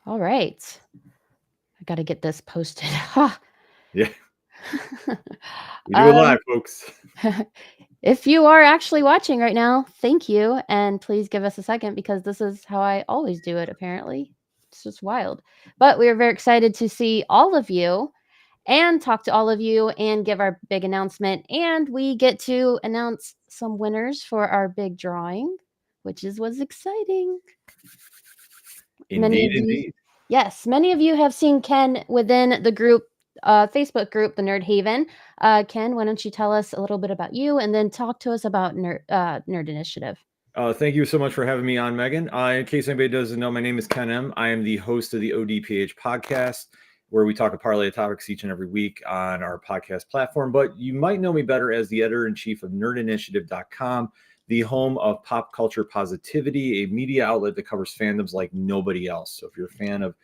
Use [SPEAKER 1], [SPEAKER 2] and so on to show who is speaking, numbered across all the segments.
[SPEAKER 1] All right. I got to get this posted. Ha.
[SPEAKER 2] Yeah, we do it
[SPEAKER 1] um,
[SPEAKER 2] live, folks.
[SPEAKER 1] if you are actually watching right now, thank you. And please give us a second because this is how I always do it, apparently. It's just wild. But we are very excited to see all of you and talk to all of you and give our big announcement. And we get to announce some winners for our big drawing, which is was exciting. Many
[SPEAKER 2] Indeed,
[SPEAKER 1] of you,
[SPEAKER 2] indeed.
[SPEAKER 1] yes, many of you have seen Ken within the group, Facebook group, the Nerd Haven. Ken, why don't you tell us a little bit about you and then talk to us about Nerd Initiative?
[SPEAKER 2] Thank you so much for having me on, Megan. In case anybody doesn't know, my name is Ken M. I am the host of the ODPH podcast, where we talk a parlay of topics each and every week on our podcast platform. But you might know me better as the editor-in-chief of nerdinitiative.com, the home of pop culture positivity, a media outlet that covers fandoms like nobody else. So if you're a fan of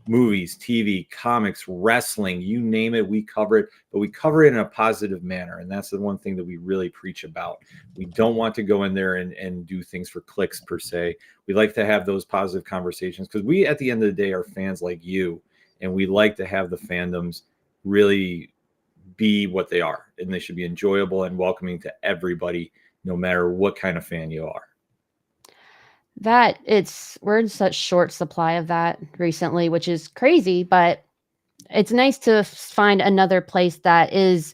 [SPEAKER 2] movies, TV, comics, wrestling, you name it, we cover it, but we cover it in a positive manner. And that's the one thing that we really preach about. We don't want to go in there and do things for clicks per se. We like to have those positive conversations because we, at the end of the day, are fans like you, and we like to have the fandoms really be what they are, and they should be enjoyable and welcoming to everybody, no matter what kind of fan you are.
[SPEAKER 1] That it's we're in such short supply of that recently, which is crazy, but it's nice to find another place that is,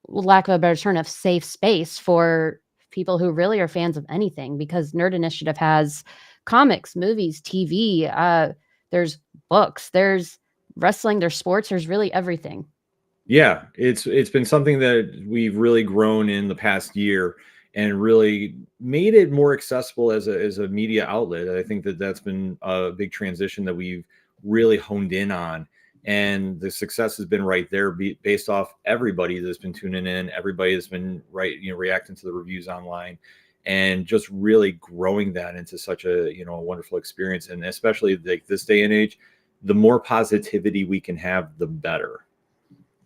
[SPEAKER 1] lack of a better term, of safe space for people who really are fans of anything because Nerd Initiative has comics, movies, TV, there's books, there's wrestling, there's sports, there's really everything.
[SPEAKER 2] Yeah, it's been something that we've really grown in the past year and really made it more accessible as a media outlet. I think that that's been a big transition that we've really honed in on, and the success has been right there, based off everybody that's been tuning in, everybody that's been reacting to the reviews online, and just really growing that into such a wonderful experience. And especially like this day and age, the more positivity we can have, the better,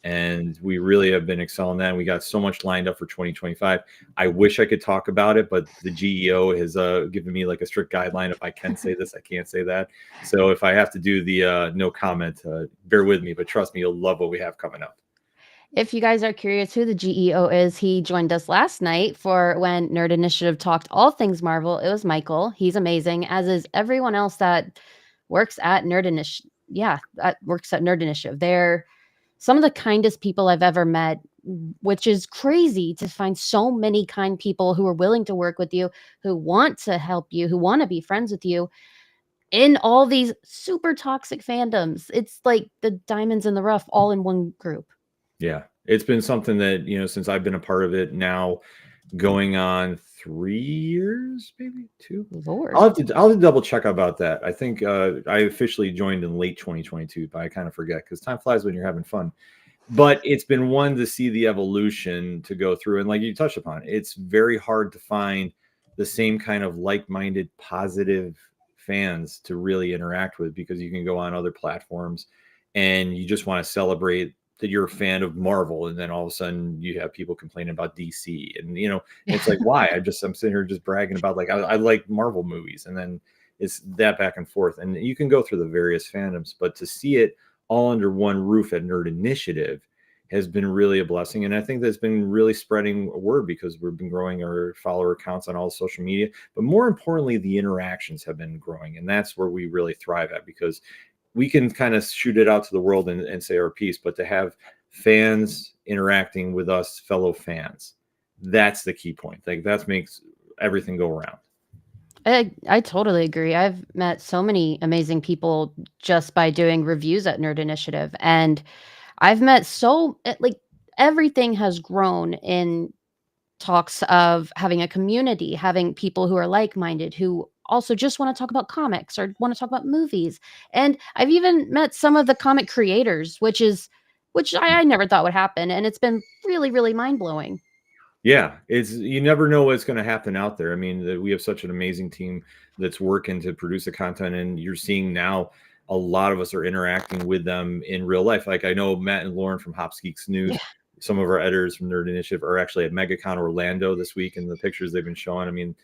[SPEAKER 2] and we really have been excelling that. And we got so much lined up for 2025. I wish I could talk about it, but the GEO has given me like a strict guideline. If I can say this, I can't say that. So if I have to do the no comment, bear with me. But trust me, you'll love what we have coming up.
[SPEAKER 1] If you guys are curious who the GEO is, he joined us last night for when Nerd Initiative talked all things Marvel. It was Michael. He's amazing, as is everyone else that works at Nerd Initiative. Yeah, that works at Nerd Initiative. They're some of the kindest people I've ever met, which is crazy to find so many kind people who are willing to work with you, who want to help you, who want to be friends with you in all these super toxic fandoms. It's like the diamonds in the rough all in one group.
[SPEAKER 2] Yeah, it's been something that since I've been a part of it now, going on 3 years, maybe two.
[SPEAKER 1] Lord.
[SPEAKER 2] I'll have to double check about that. I think I officially joined in late 2022, but I kind of forget because time flies when you're having fun. But it's been one to see the evolution to go through, and like you touched upon, it's very hard to find the same kind of like-minded, positive fans to really interact with, because you can go on other platforms and you just want to celebrate that you're a fan of Marvel, and then all of a sudden you have people complaining about DC, and it's like, why? I'm sitting here just bragging about like I like Marvel movies, and then it's that back and forth, and you can go through the various fandoms, but to see it all under one roof at Nerd Initiative has been really a blessing. And I think that's been really spreading a word, because we've been growing our follower accounts on all social media. But more importantly, the interactions have been growing. And that's where we really thrive at, because we can kind of shoot it out to the world and say our piece, but to have fans interacting with us, fellow fans, that's the key point. Like that makes everything go around.
[SPEAKER 1] I totally agree. I've met so many amazing people just by doing reviews at Nerd Initiative. And I've met like everything has grown in talks of having a community, having people who are like minded, who also just want to talk about comics or want to talk about movies. And I've even met some of the comic creators, which I never thought would happen. And it's been really, really mind blowing.
[SPEAKER 2] Yeah, you never know what's going to happen out there. I mean, we have such an amazing team that's working to produce the content, and you're seeing now a lot of us are interacting with them in real life. Like I know Matt and Lauren from Hops Geeks
[SPEAKER 1] Yeah.
[SPEAKER 2] News, some of our editors from Nerd Initiative are actually at MegaCon Orlando this week, and the pictures they've been showing, I mean,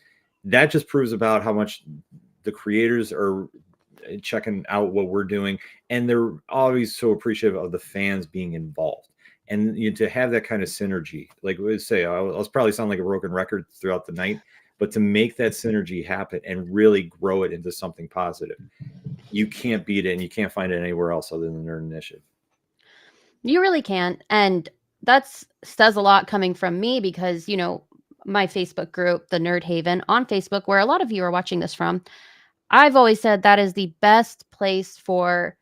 [SPEAKER 2] that just proves about how much the creators are checking out what we're doing, and they're always so appreciative of the fans being involved. And to have that kind of synergy, like we say, I'll probably sound like a broken record throughout the night, but to make that synergy happen and really grow it into something positive, you can't beat it, and you can't find it anywhere else other than Nerd Initiative.
[SPEAKER 1] You really can't. And that's says a lot coming from me because, my Facebook group, the Nerd Haven on Facebook, where a lot of you are watching this from, I've always said that is the best place for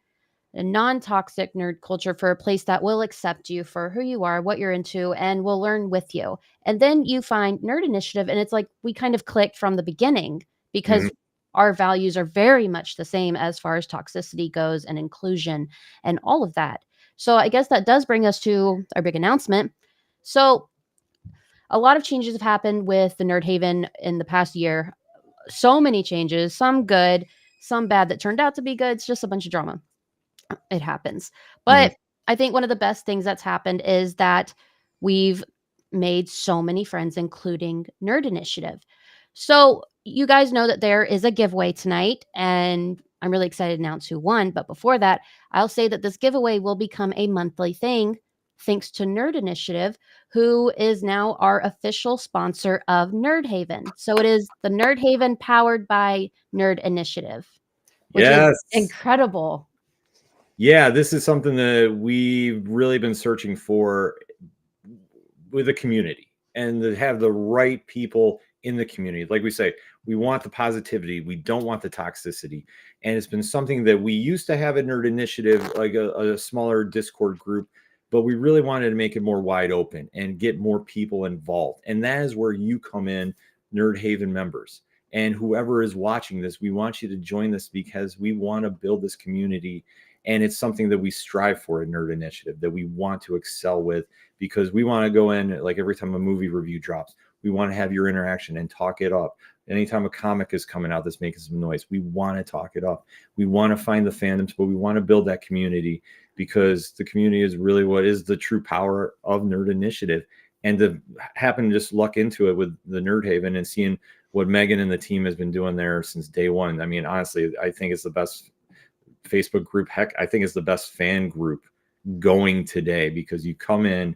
[SPEAKER 1] a non-toxic nerd culture, for a place that will accept you for who you are, what you're into, and will learn with you. And then you find Nerd Initiative, and it's like we kind of clicked from the beginning because our values are very much the same as far as toxicity goes and inclusion and all of that. So I guess that does bring us to our big announcement. So a lot of changes have happened with the Nerd Haven in the past year. So many changes, some good, some bad that turned out to be good. It's just a bunch of drama. It happens. But I think one of the best things that's happened is that we've made so many friends, including Nerd Initiative. So you guys know that there is a giveaway tonight, and I'm really excited to announce who won. But before that, I'll say that this giveaway will become a monthly thing thanks to Nerd Initiative, who is now our official sponsor of Nerd Haven. So it is the Nerd Haven powered by Nerd Initiative, which is incredible.
[SPEAKER 2] Yeah, this is something that we've really been searching for with the community, and to have the right people in the community. Like we say, we want the positivity. We don't want the toxicity. And it's been something that we used to have at Nerd Initiative, like a smaller Discord group, but we really wanted to make it more wide open and get more people involved. And that is where you come in, Nerd Haven members. And whoever is watching this, we want you to join this because we want to build this community. And it's something that we strive for at Nerd Initiative, that we want to excel with, because we want to go in, like every time a movie review drops, we want to have your interaction and talk it up. Anytime a comic is coming out that's making some noise, we want to talk it up. We want to find the fandoms, but we want to build that community, because the community is really what is the true power of Nerd Initiative. And to happen to just luck into it with the Nerd Haven and seeing what Megan and the team has been doing there since day one. I mean, honestly, I think it's the best Facebook group. Heck, I think it's the best fan group going today, because you come in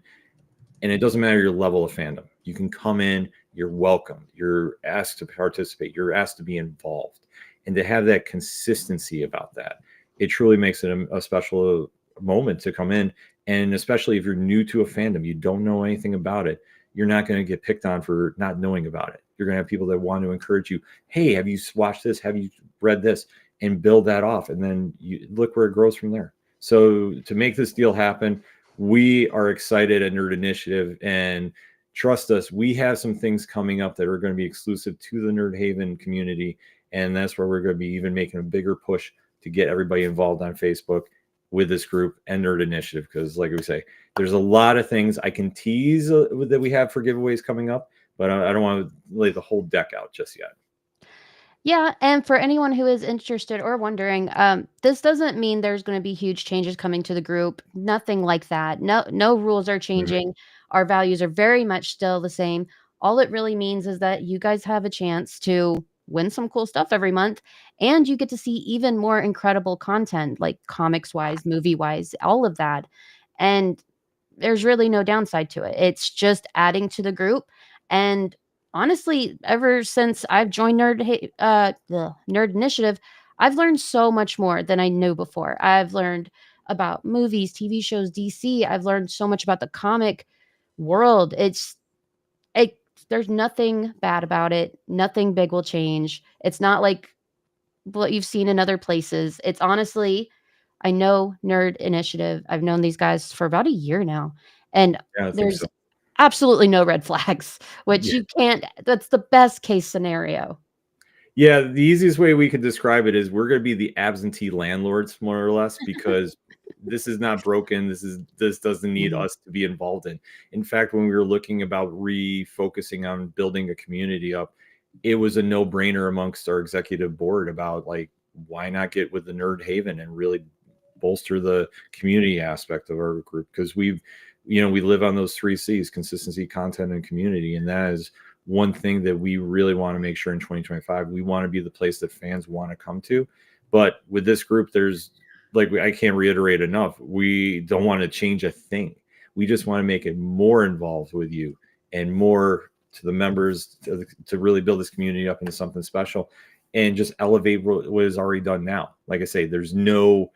[SPEAKER 2] and it doesn't matter your level of fandom. You can come in, you're welcome, you're asked to participate, you're asked to be involved. And to have that consistency about that, it truly makes it a special moment to come in. And especially if you're new to a fandom, you don't know anything about it, you're not going to get picked on for not knowing about it. You're going to have people that want to encourage you. Hey, have you watched this? Have you read this? And build that off. And then you look where it grows from there. So to make this deal happen, we are excited at Nerd Initiative, and trust us, we have some things coming up that are going to be exclusive to the Nerd Haven community. And that's where we're going to be even making a bigger push to get everybody involved on Facebook with this group and Nerd Initiative. Because like we say, there's a lot of things I can tease that we have for giveaways coming up, but I don't want to lay the whole deck out just yet.
[SPEAKER 1] Yeah, and for anyone who is interested or wondering, this doesn't mean there's going to be huge changes coming to the group. Nothing like that. No rules are changing. Our values are very much still the same. All it really means is that you guys have a chance to win some cool stuff every month, and you get to see even more incredible content, like comics-wise, movie-wise, all of that. And there's really no downside to it. It's just adding to the group. And honestly, ever since I've joined the Nerd Initiative, I've learned so much more than I knew before. I've learned about movies, TV shows, DC. I've learned so much about the comic world. There's nothing bad about it. Nothing big will change. It's not like what you've seen in other places. It's honestly, I know Nerd Initiative. I've known these guys for about a year now, and there's absolutely no red flags, which you can't. That's the best case scenario.
[SPEAKER 2] Yeah, the easiest way we could describe it is we're going to be the absentee landlords, more or less, because this is not broken. This doesn't need us to be involved in. In fact, when we were looking about refocusing on building a community up, it was a no-brainer amongst our executive board about, like, why not get with the Nerd Haven and really bolster the community aspect of our group? Because we live on those 3 C's: consistency, content, and community. And that is one thing that we really want to make sure in 2025. We want to be the place that fans want to come to, But with this group, there's like I can't reiterate enough. We don't want to change a thing. We just want to make it more involved with you and more to the members to really build this community up into something special and just elevate what is already done now. Like I say, there's no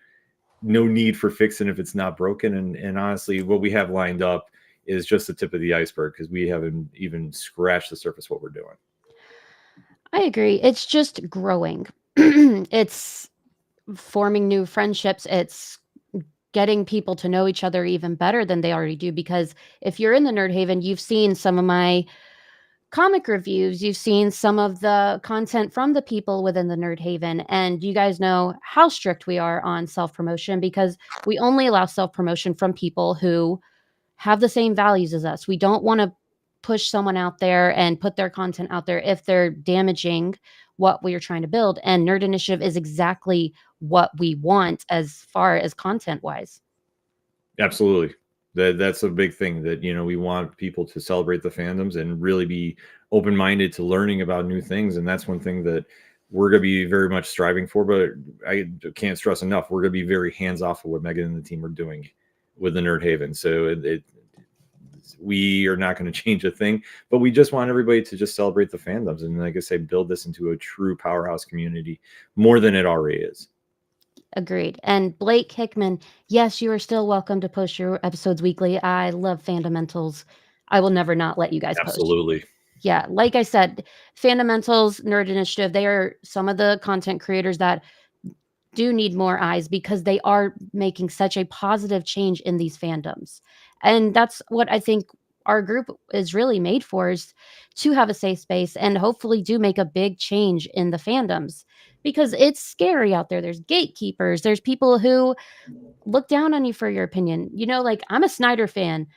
[SPEAKER 2] need for fixing if it's not broken. And honestly, what we have lined up is just the tip of the iceberg because we haven't even scratched the surface what we're doing.
[SPEAKER 1] I agree. It's just growing. It's forming new friendships. It's getting people to know each other even better than they already do. Because if you're in the Nerd Haven, you've seen some of my comic reviews, you've seen some of the content from the people within the Nerd Haven, and you guys know how strict we are on self promotion because we only allow self promotion from people who have the same values as us. We don't want to push someone out there and put their content out there if they're damaging what we are trying to build. And Nerd Initiative is exactly what we want as far as content wise.
[SPEAKER 2] Absolutely. That's a big thing that, we want people to celebrate the fandoms and really be open-minded to learning about new things. And that's one thing that we're going to be very much striving for, but I can't stress enough. We're going to be very hands-off of what Megan and the team are doing with the Nerd Haven. So we are not going to change a thing, but we just want everybody to just celebrate the fandoms. And like I say, build this into a true powerhouse community more than it already is.
[SPEAKER 1] Agreed. And Blake Hickman, yes, you are still welcome to post your episodes weekly. I love Fundamentals. I will never not let you guys post.
[SPEAKER 2] Absolutely.
[SPEAKER 1] Yeah, like I said, Fundamentals, Nerd Initiative, they are some of the content creators that do need more eyes because they are making such a positive change in these fandoms. And that's what I think our group is really made for, is to have a safe space and hopefully do make a big change in the fandoms because it's scary out there. There's gatekeepers, there's people who look down on you for your opinion. Like I'm a Snyder fan.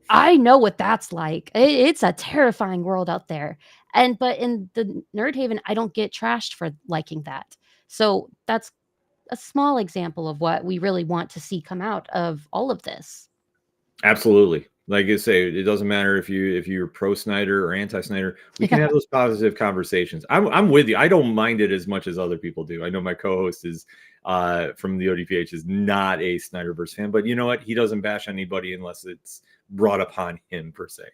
[SPEAKER 1] I know what that's like. It's a terrifying world out there. But in the Nerd Haven, I don't get trashed for liking that. So that's a small example of what we really want to see come out of all of this.
[SPEAKER 2] Absolutely. Like I say, it doesn't matter if you're pro Snyder or anti Snyder. We can have those positive conversations. I'm with you. I don't mind it as much as other people do. I know my co-host is from the ODPH is not a Snyderverse fan, but you know what? He doesn't bash anybody unless it's brought upon him per se.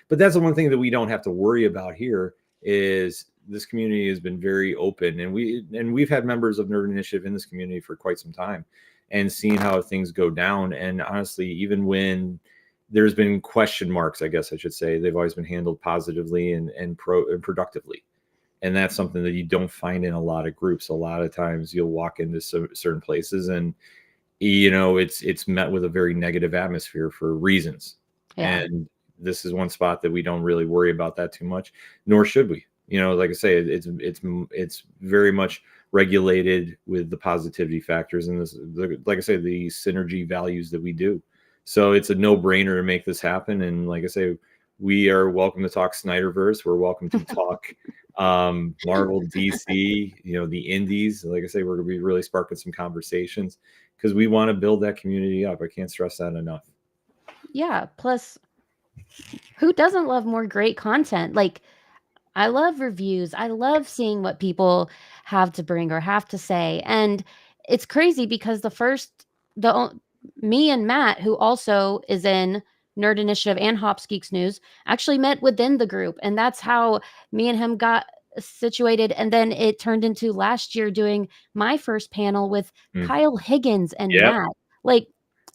[SPEAKER 2] But that's the one thing that we don't have to worry about here is this community has been very open, and we've had members of Nerd Initiative in this community for quite some time, and seeing how things go down. And honestly, even when there's been question marks, I guess I should say, they've always been handled positively and productively. And that's something that you don't find in a lot of groups. A lot of times you'll walk into certain places and it's met with a very negative atmosphere for reasons. Yeah. And this is one spot that we don't really worry about that too much, nor should we. Like I say, it's very much regulated with the positivity factors and this, like I say, the synergy values that we do. So it's a no-brainer to make this happen. And like I say, we are welcome to talk Snyderverse. We're welcome to talk Marvel, DC, the indies. Like I say, we're going to be really sparking some conversations because we want to build that community up. I can't stress that enough.
[SPEAKER 1] Yeah. Plus, who doesn't love more great content? Like, I love reviews. I love seeing what people have to bring or have to say. And it's crazy because me and Matt, who also is in Nerd Initiative and Hops Geeks News, actually met within the group. And that's how me and him got situated. And then it turned into last year doing my first panel with Kyle Higgins and Matt. Like,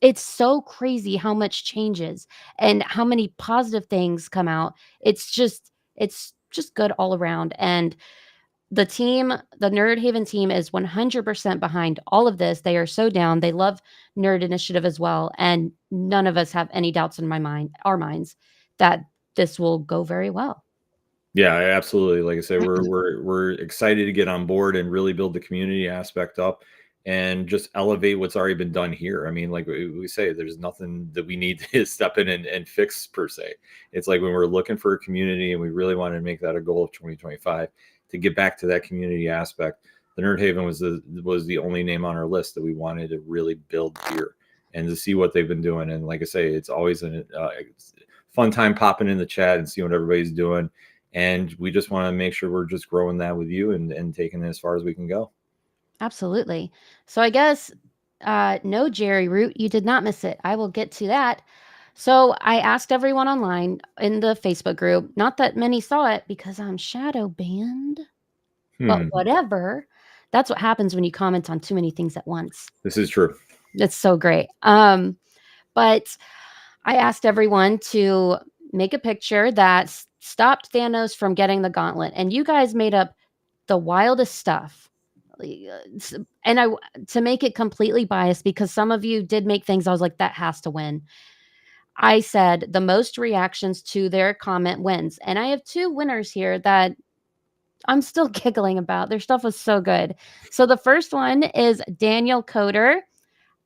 [SPEAKER 1] it's so crazy how much changes and how many positive things come out. It's just good all around. And the team, the Nerd Haven team, is 100% behind all of this. They are so down. They love Nerd Initiative as well. And none of us have any doubts in our minds that this will go very well.
[SPEAKER 2] Yeah, absolutely. Like I said, we're excited to get on board and really build the community aspect up and just elevate what's already been done here. I mean, like we say, there's nothing that we need to step in and fix per se. It's like when we're looking for a community and we really want to make that a goal of 2025 to get back to that community aspect. The Nerd Haven was the only name on our list that we wanted to really build here and to see what they've been doing. And like I say, it's always a fun time popping in the chat and seeing what everybody's doing. And we just want to make sure we're just growing that with you and taking it as far as we can go.
[SPEAKER 1] Absolutely. So I guess no, Jerry Root, you did not miss it. I will get to that. So I asked everyone online in the Facebook group, not that many saw it because I'm shadow banned, but whatever. That's what happens when you comment on too many things at once.
[SPEAKER 2] This is true.
[SPEAKER 1] It's so great. But I asked everyone to make a picture that stopped Thanos from getting the gauntlet, and you guys made up the wildest stuff. And I to make it completely biased because some of you did make things I was like that has to win. I said the most reactions to their comment wins, and I have two winners here that I'm still giggling about. Their stuff was so good. So the first one is Daniel Coder.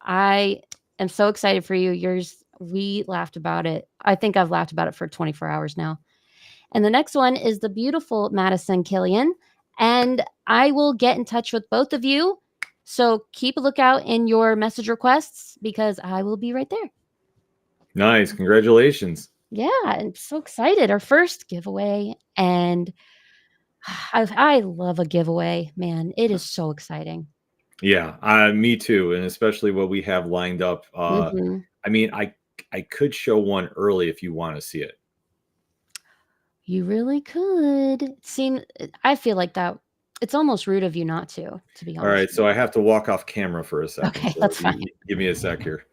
[SPEAKER 1] I am so excited for you. Yours, we laughed about it. I think I've laughed about it for 24 hours now. And the next one is the beautiful Madison Killian. And I will get in touch with both of you. So keep a lookout in your message requests because I will be right there.
[SPEAKER 2] Nice. Congratulations.
[SPEAKER 1] Yeah, I'm so excited. Our first giveaway. And I love a giveaway, man. It is so exciting.
[SPEAKER 2] Yeah, me too, and especially what we have lined up.
[SPEAKER 1] Mhm.
[SPEAKER 2] I mean, I could show one early if you want to see it.
[SPEAKER 1] You really could. I feel like that it's almost rude of you not to be
[SPEAKER 2] All right,
[SPEAKER 1] honest.
[SPEAKER 2] so I have to walk off camera for a second.
[SPEAKER 1] Okay,
[SPEAKER 2] So
[SPEAKER 1] that's fine.
[SPEAKER 2] give me a sec here.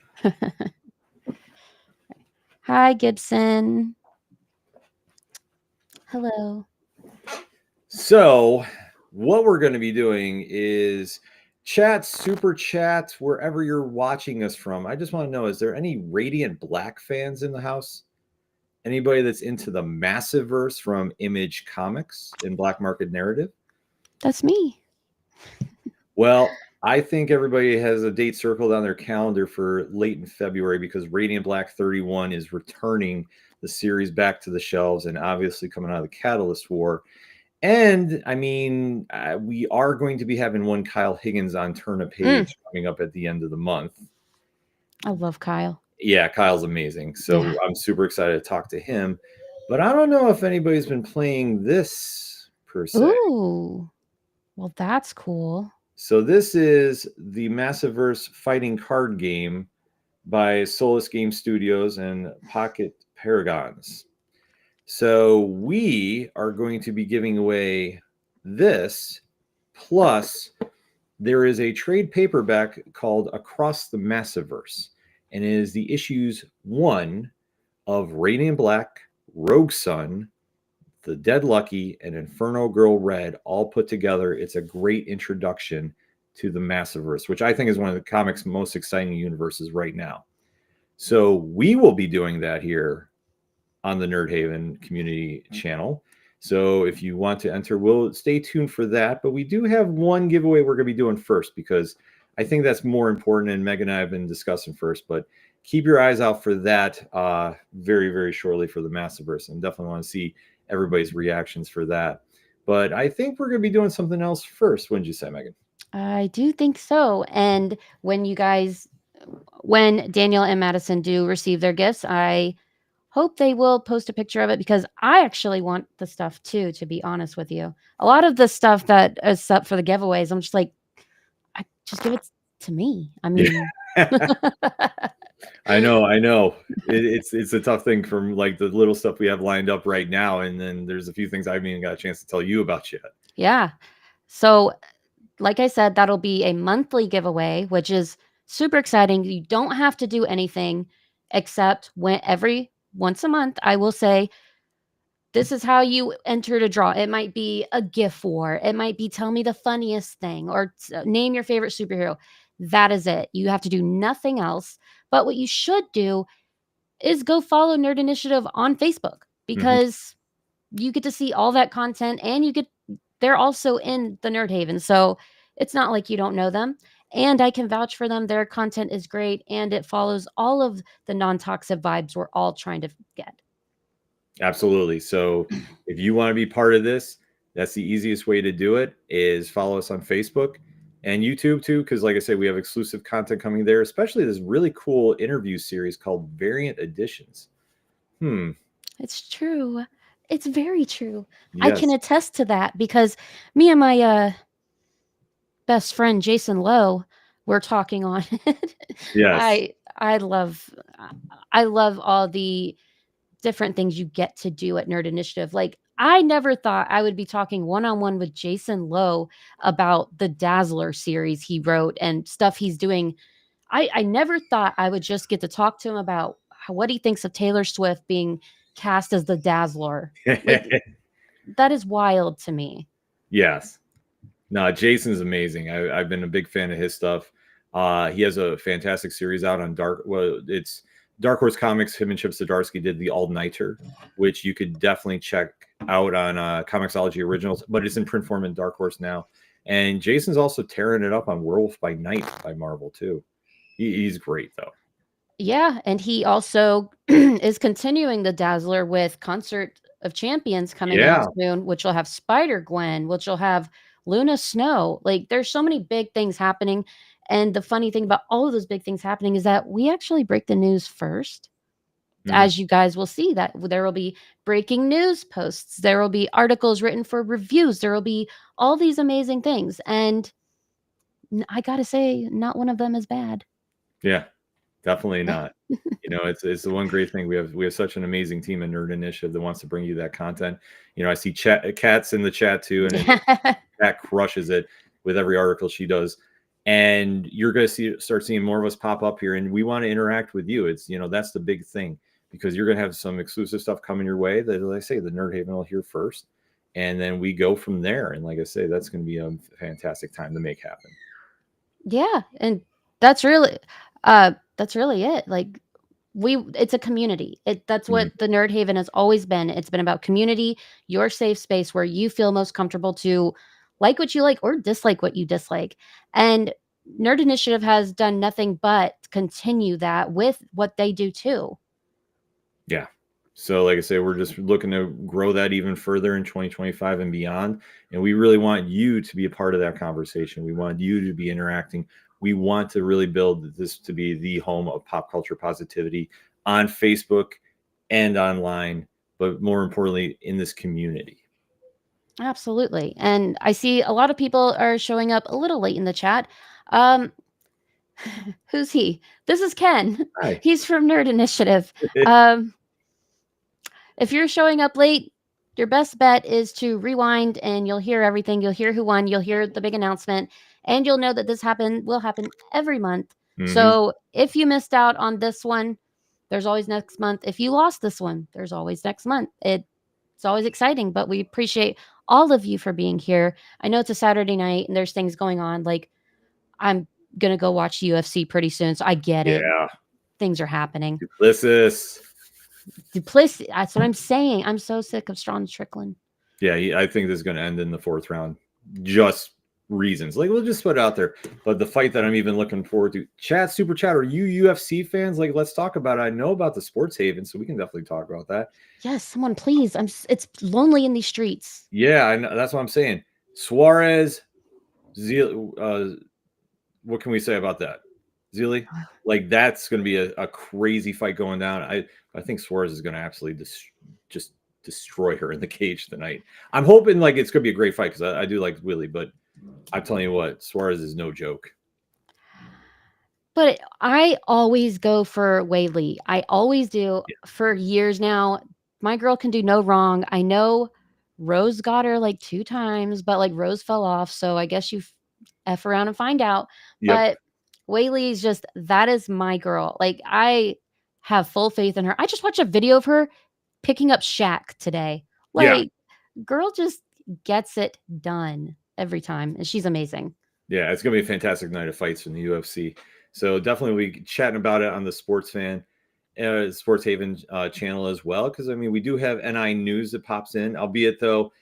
[SPEAKER 1] Hi, Gibson. Hello.
[SPEAKER 2] So, what we're going to be doing is chat, super chat, wherever you're watching us from. I just want to know, is there any Radiant Black fans in the house? Anybody that's into the Massiverse from Image Comics and Black Market Narrative?
[SPEAKER 1] That's me.
[SPEAKER 2] Well, I think everybody has a date circled on their calendar for late in February because Radiant Black 31 is returning the series back to the shelves and obviously coming out of the Catalyst War. And I mean, we are going to be having one Kyle Higgins on turn a page coming up at the end of the month.
[SPEAKER 1] I love Kyle.
[SPEAKER 2] Yeah, Kyle's amazing. So
[SPEAKER 1] Yeah.
[SPEAKER 2] I'm super excited to talk to him. But I don't know if anybody's been playing this per se.
[SPEAKER 1] Ooh. Well, that's cool.
[SPEAKER 2] So this is the Massiverse fighting card game by Solus Game Studios and Pocket Paragons. So we are going to be giving away this, plus there is a trade paperback called Across the Massiverse, and it is the issues 1 of Radiant Black, Rogue Sun, The Dead Lucky, and Inferno Girl Red all put together. It's a great introduction to the Massiverse, which I think is one of the comics' most exciting universes right now. So we will be doing that here on the Nerd Haven community channel. So if you want to enter, we'll stay tuned for that. But we do have one giveaway we're going to be doing first because I think that's more important. And Meg and I have been discussing first, but keep your eyes out for that very, very shortly for the Massiverse. And definitely want to see everybody's reactions for that. But I think we're going to be doing something else first. Wouldn't you say, Megan?
[SPEAKER 1] I do think so. And when Daniel and Madison do receive their gifts, I hope they will post a picture of it because I actually want the stuff too, to be honest with you. A lot of the stuff that is up for the giveaways, I'm just like, I just give it to me. I mean,
[SPEAKER 2] I know. It's a tough thing from like the little stuff we have lined up right now, and then there's a few things I haven't even got a chance to tell you about yet.
[SPEAKER 1] Yeah. So, like I said, that'll be a monthly giveaway, which is super exciting. You don't have to do anything except every once a month, I will say, this is how you enter to draw. It might be a gift war. It might be tell me the funniest thing or name your favorite superhero. That is it. You have to do nothing else. But what you should do is go follow Nerd Initiative on Facebook because you get to see all that content and they're also in the Nerd Haven. So it's not like you don't know them. And I can vouch for them. Their content is great and it follows all of the non-toxic vibes we're all trying to get.
[SPEAKER 2] Absolutely. So if you want to be part of this, that's the easiest way to do it is follow us on Facebook and YouTube too. Because like I said, we have exclusive content coming there, especially this really cool interview series called Variant Editions.
[SPEAKER 1] It's true. It's very true. I
[SPEAKER 2] Yes.
[SPEAKER 1] can attest to that because me and my best friend Jason Lowe were talking on it.
[SPEAKER 2] Yes.
[SPEAKER 1] I love I love all the different things you get to do at Nerd Initiative. Like, I never thought I would be talking one on one with Jason Lowe about the Dazzler series he wrote and stuff he's doing. I never thought I would just get to talk to him about what he thinks of Taylor Swift being cast as the Dazzler. Like, that is wild to me.
[SPEAKER 2] Yes. No, Jason's amazing. I've been a big fan of his stuff. He has a fantastic series out on Dark. Well, it's Dark Horse Comics. Him and Chip Zdarsky did the All Nighter, which you could definitely check out on Comixology Originals. But it's in print form in Dark Horse now. And Jason's also tearing it up on Werewolf by Night by Marvel too. He's great though.
[SPEAKER 1] Yeah, and he also is continuing the Dazzler with Concert of Champions coming out
[SPEAKER 2] Yeah.
[SPEAKER 1] soon, which will have Spider-Gwen, which will have Luna Snow. Like, there's so many big things happening, and the funny thing about all of those big things happening is that we actually break the news first. As you guys will see, that there will be breaking news posts, there will be articles written for reviews, there will be all these amazing things, and I gotta say, not one of them is bad.
[SPEAKER 2] Yeah. Definitely not. It's the one great thing we have such an amazing team in Nerd Initiative that wants to bring you that content. I see Kat's in the chat too, and Kat crushes it with every article she does. And you're going to start seeing more of us pop up here, and we want to interact with you. It's that's the big thing, because you're going to have some exclusive stuff coming your way that, like I say, the Nerd Haven will hear first, and then we go from there. And like I say, that's going to be a fantastic time to make happen.
[SPEAKER 1] Yeah, and that's really it. Like, it's a community. That's what the Nerd Haven has always been. It's been about community, your safe space where you feel most comfortable to like what you like or dislike what you dislike. And Nerd Initiative has done nothing but continue that with what they do too.
[SPEAKER 2] Yeah. So like I say, we're just looking to grow that even further in 2025 and beyond. And we really want you to be a part of that conversation. We want you to be interacting. We want to really build this to be the home of pop culture positivity on Facebook and online, but more importantly, in this community.
[SPEAKER 1] Absolutely. And I see a lot of people are showing up a little late in the chat. Who's he? This is Ken.
[SPEAKER 2] Hi.
[SPEAKER 1] He's from Nerd Initiative. If you're showing up late, your best bet is to rewind and you'll hear everything. You'll hear who won, you'll hear the big announcement, and you'll know that this will happen every month. So if you missed out on this one, there's always next month. If you lost this one, there's always next month. It's always exciting, but we appreciate all of you for being here. I know it's a Saturday night and there's things going on. Like, I'm gonna go watch UFC pretty soon, so I get it. Things are happening.
[SPEAKER 2] Duplicitous.
[SPEAKER 1] That's what I'm saying. I'm so sick of Strawn Strickland.
[SPEAKER 2] Yeah, I think this is going to end in the 4th round. Just reasons. Like, we'll just put it out there. But the fight that I'm even looking forward to, super chat, are you UFC fans? Like, let's talk about it. I know about the Sports Haven, so we can definitely talk about that.
[SPEAKER 1] Yes, someone please. It's lonely in these streets.
[SPEAKER 2] Yeah, I know, that's what I'm saying. Suarez, what can we say about that? Zealy, like, that's going to be a crazy fight going down. I think Suarez is going to absolutely just destroy her in the cage tonight. I'm hoping like it's going to be a great fight, because I do like Willie, but I'm telling you what, Suarez is no joke.
[SPEAKER 1] But I always go for Weili. I always do for years now. My girl can do no wrong. I know Rose got her like 2 times, but like Rose fell off. So I guess you F around and find out. But Weili is just, that is my girl. Like, I have full faith in her. I just watched a video of her picking up Shaq today. Like, girl just gets it done every time. And she's amazing.
[SPEAKER 2] Yeah, it's going to be a fantastic night of fights in the UFC. So definitely we'll be chatting about it on the Sports Haven channel as well. Because, I mean, we do have NI News that pops in, albeit though,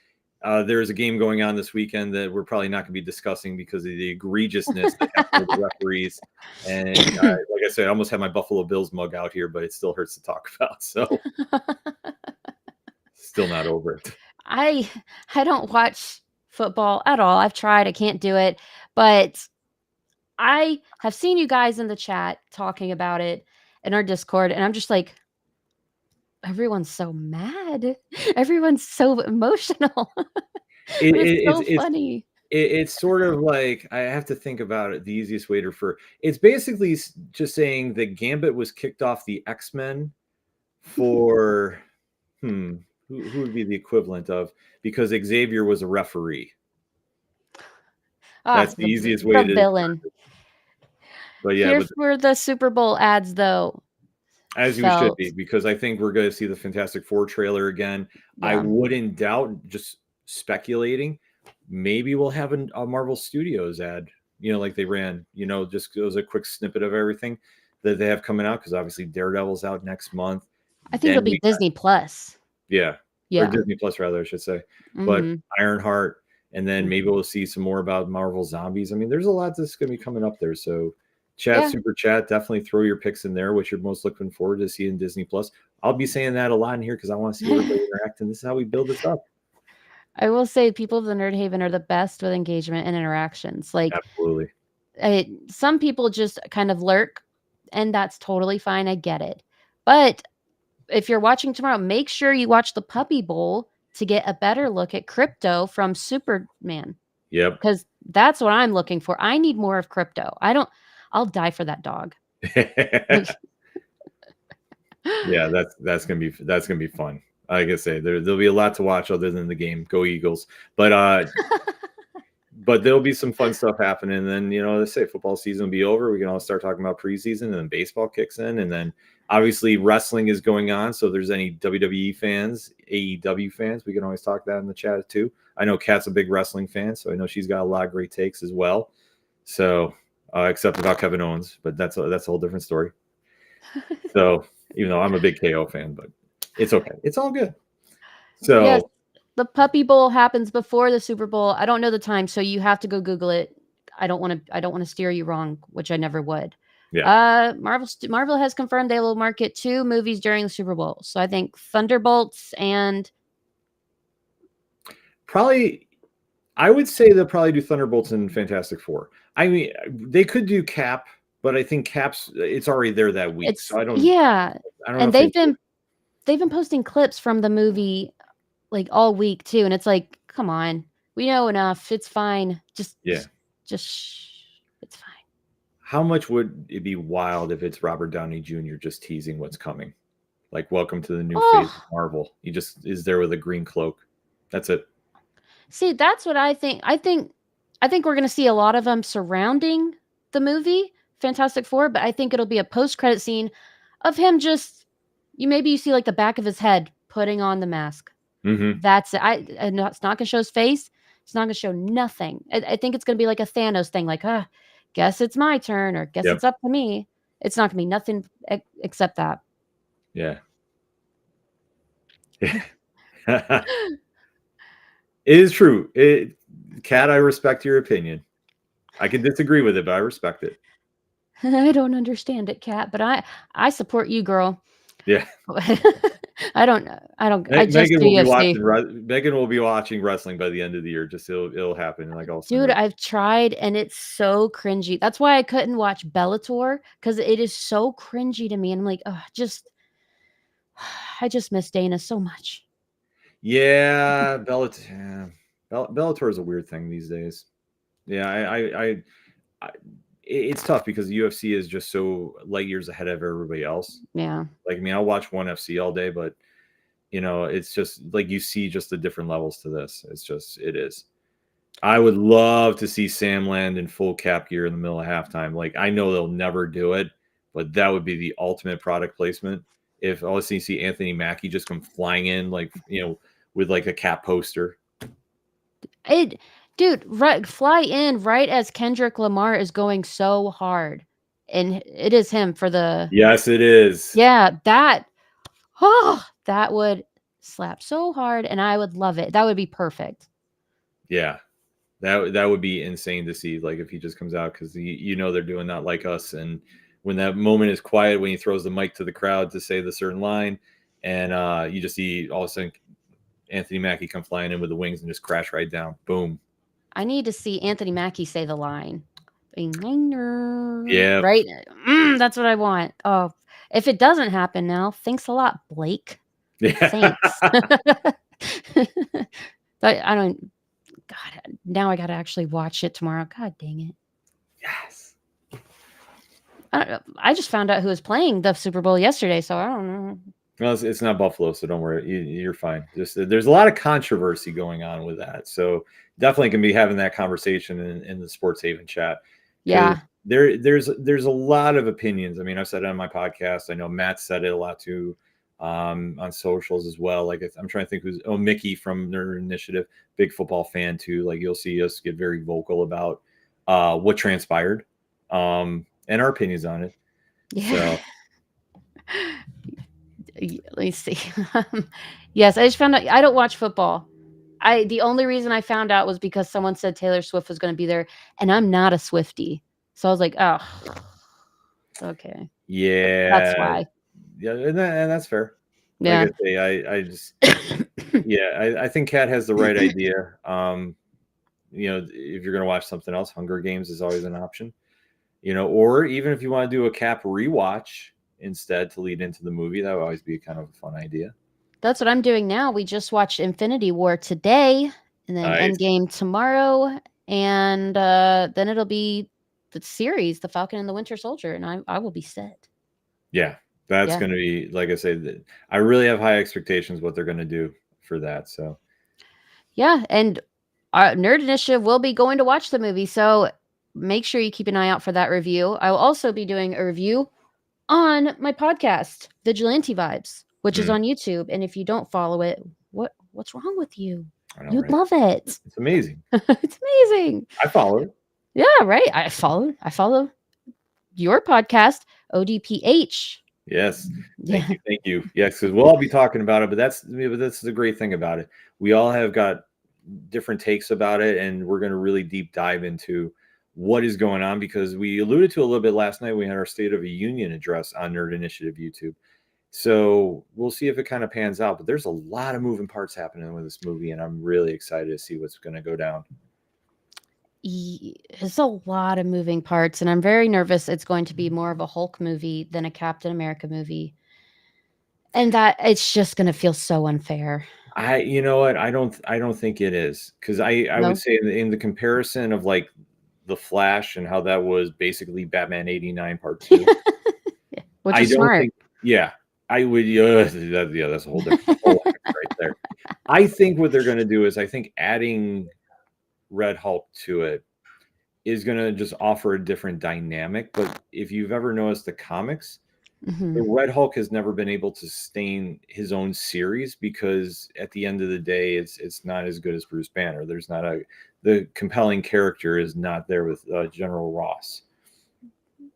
[SPEAKER 2] there is a game going on this weekend that we're probably not going to be discussing because of the egregiousness that happened with the referees. And like I said, I almost have my Buffalo Bills mug out here, but it still hurts to talk about. So still not over it.
[SPEAKER 1] I don't watch football at all. I've tried. I can't do it. But I have seen you guys in the chat talking about it in our Discord, and I'm just like, everyone's so mad. Everyone's so emotional. It's so funny.
[SPEAKER 2] it's sort of like I have to think about it. The easiest way to refer it's basically just saying that Gambit was kicked off the X-Men for who would be the equivalent of because Xavier was a referee.
[SPEAKER 1] Ah,
[SPEAKER 2] That's the easiest way
[SPEAKER 1] the
[SPEAKER 2] to.
[SPEAKER 1] villain.
[SPEAKER 2] But yeah,
[SPEAKER 1] Here's where the Super Bowl ads though
[SPEAKER 2] as you should
[SPEAKER 1] felt.
[SPEAKER 2] be, because I think we're going to see the Fantastic Four trailer again. I
[SPEAKER 1] Yeah.
[SPEAKER 2] wouldn't doubt, just speculating, maybe we'll have a Marvel Studios ad, like they ran, just it was a quick snippet of everything that they have coming out, because obviously Daredevil's out next month.
[SPEAKER 1] I think it'll be Disney Plus.
[SPEAKER 2] Yeah.
[SPEAKER 1] Yeah.
[SPEAKER 2] Or Disney Plus, rather, I should say. But Ironheart, and then maybe we'll see some more about Marvel Zombies. I mean, there's a lot that's going to be coming up there. So super chat, definitely throw your picks in there, what you're most looking forward to see in Disney Plus. I'll be saying that a lot in here because I want to see everybody interact, and this is how we build this up.
[SPEAKER 1] I will say people of the Nerd Haven are the best with engagement and interactions. Like,
[SPEAKER 2] absolutely.
[SPEAKER 1] Some people just kind of lurk, and that's totally fine. I get it. But if you're watching tomorrow, make sure you watch the Puppy Bowl to get a better look at Crypto from Superman.
[SPEAKER 2] Yep.
[SPEAKER 1] Because that's what I'm looking for. I need more of Crypto. I'll die for that dog.
[SPEAKER 2] Yeah, that's gonna be fun. Like I say, there'll be a lot to watch other than the game. Go Eagles! But but there'll be some fun stuff happening. And then let's say football season will be over. We can all start talking about preseason, and then baseball kicks in, and then obviously wrestling is going on. So if there's any WWE fans, AEW fans, we can always talk that in the chat too. I know Kat's a big wrestling fan, so I know she's got a lot of great takes as well. So except about Kevin Owens, but that's a whole different story. So even though I'm a big KO fan, but it's okay. It's all good. So
[SPEAKER 1] yes, the Puppy Bowl happens before the Super Bowl. I don't know the time, so you have to go Google it. I don't want to steer you wrong, which I never would.
[SPEAKER 2] Yeah.
[SPEAKER 1] Marvel has confirmed they will market 2 movies during the Super Bowl. So I think Thunderbolts and
[SPEAKER 2] probably, I would say they'll probably do Thunderbolts and Fantastic Four. I mean, they could do Cap, but I think it's already there that week. So I don't.
[SPEAKER 1] Yeah,
[SPEAKER 2] I don't.
[SPEAKER 1] And they've been posting clips from the movie like all week too, and it's like, come on, we know enough. It's fine. Just it's fine.
[SPEAKER 2] How much would it be wild if it's Robert Downey Jr. just teasing what's coming? Like, welcome to the new phase of Marvel. He just is there with a green cloak. That's it.
[SPEAKER 1] See, that's what I think. I think we're going to see a lot of them surrounding the movie Fantastic Four, but I think it'll be a post-credit scene of him just you see like the back of his head putting on the mask. That's it. It's not going to show his face. It's not going to show nothing. I think it's going to be like a Thanos thing, like, guess it's my turn, or guess it's up to me. It's not going to be nothing except that.
[SPEAKER 2] Yeah. It is true. Kat, I respect your opinion. I can disagree with it, but I respect it.
[SPEAKER 1] I don't understand it, Kat, but I support you, girl.
[SPEAKER 2] Yeah.
[SPEAKER 1] I don't.
[SPEAKER 2] Megan will be watching wrestling by the end of the year. Just it'll happen. Like all.
[SPEAKER 1] Dude, I've tried and it's so cringy. That's why I couldn't watch Bellator, because it is so cringy to me. And I'm like, I just miss Dana so much.
[SPEAKER 2] Yeah, Bellator is a weird thing these days. Yeah, it's tough because the UFC is just so light years ahead of everybody else.
[SPEAKER 1] Yeah.
[SPEAKER 2] Like, I mean, I'll watch ONE FC all day, but it's just like you see just the different levels to this. It is. I would love to see Sam land in full Cap gear in the middle of halftime. Like, I know they'll never do it, but that would be the ultimate product placement. If all of a sudden you see Anthony Mackie just come flying in, like, with like a Cap poster.
[SPEAKER 1] Fly in right as Kendrick Lamar is going so hard. And it is him for the...
[SPEAKER 2] Yes, it is.
[SPEAKER 1] Yeah, that would slap so hard, and I would love it. That would be perfect.
[SPEAKER 2] Yeah, that would be insane to see. Like, if he just comes out, because they're doing Not Like Us, and when that moment is quiet, when he throws the mic to the crowd to say the certain line, and you just see all of a sudden Anthony Mackie come flying in with the wings and just crash right down. Boom.
[SPEAKER 1] I need to see Anthony Mackie say the line.
[SPEAKER 2] Yeah.
[SPEAKER 1] Right? That's what I want. Oh, if it doesn't happen now, thanks a lot, Blake.
[SPEAKER 2] Yeah.
[SPEAKER 1] Thanks. I don't... God, now I got to actually watch it tomorrow. God dang it.
[SPEAKER 2] Yes.
[SPEAKER 1] I just found out who was playing the Super Bowl yesterday, so I don't know.
[SPEAKER 2] No, it's not Buffalo, so don't worry. You're fine. Just there's a lot of controversy going on with that, so definitely can be having that conversation in the Sports Haven chat.
[SPEAKER 1] Yeah.
[SPEAKER 2] There's a lot of opinions. I mean, I've said it on my podcast. I know Matt said it a lot too, on socials as well. Like I'm trying to think who's Mickey from Nerd Initiative, big football fan too. Like you'll see us get very vocal about what transpired, and our opinions on it.
[SPEAKER 1] Yeah.
[SPEAKER 2] So
[SPEAKER 1] Let me see. Yes, I just found out. I don't watch football. The only reason I found out was because someone said Taylor Swift was going to be there, and I'm not a Swiftie, so I was like, oh, okay, that's
[SPEAKER 2] yeah,
[SPEAKER 1] why.
[SPEAKER 2] yeah, and that's fair.
[SPEAKER 1] Yeah.
[SPEAKER 2] Like I say, I just yeah, I think Kat has the right idea. If you're gonna watch something else, Hunger Games is always an option. Or even if you want to do a Cap rewatch instead to lead into the movie, that would always be kind of a fun idea.
[SPEAKER 1] That's what I'm doing now. We just watched Infinity War today, and then
[SPEAKER 2] Nice.
[SPEAKER 1] Endgame tomorrow, and then it'll be the series, The Falcon and the Winter Soldier, and I will be set.
[SPEAKER 2] Yeah, that's
[SPEAKER 1] Yeah.
[SPEAKER 2] going to be, like I said, I really have high expectations what they're going to do for that. So
[SPEAKER 1] Yeah, and our Nerd Initiative will be going to watch the movie, so make sure you keep an eye out for that review. I will also be doing a review on my podcast, Vigilante Vibes, which is on YouTube. And if you don't follow it, what's wrong with you?
[SPEAKER 2] I know,
[SPEAKER 1] You'd
[SPEAKER 2] right?
[SPEAKER 1] love it.
[SPEAKER 2] It's amazing.
[SPEAKER 1] It's amazing.
[SPEAKER 2] I follow it.
[SPEAKER 1] Yeah, right. I follow your podcast, ODPH.
[SPEAKER 2] Yes.
[SPEAKER 1] Yeah.
[SPEAKER 2] Thank you. Yes, because we'll all be talking about it, but that's the great thing about it. We all have got different takes about it, and we're going to really deep dive into what is going on, because we alluded to a little bit last night. We had our State of the Union address on Nerd Initiative YouTube. So we'll see if it kind of pans out, but there's a lot of moving parts happening with this movie, and I'm really excited to see what's going to go down.
[SPEAKER 1] It's a lot of moving parts, and I'm very nervous it's going to be more of a Hulk movie than a Captain America movie. And that it's just going to feel so unfair.
[SPEAKER 2] You know what? I don't think it is, because I would say in the comparison of like the Flash and how that was basically Batman 89 Part 2.
[SPEAKER 1] Which is smart.
[SPEAKER 2] I would. That's a whole different right there. I think what they're going to do is, I think adding Red Hulk to it is going to just offer a different dynamic. But if you've ever noticed the comics, the Red Hulk has never been able to sustain his own series, because at the end of the day, it's not as good as Bruce Banner. There's not the compelling character is not there with General Ross.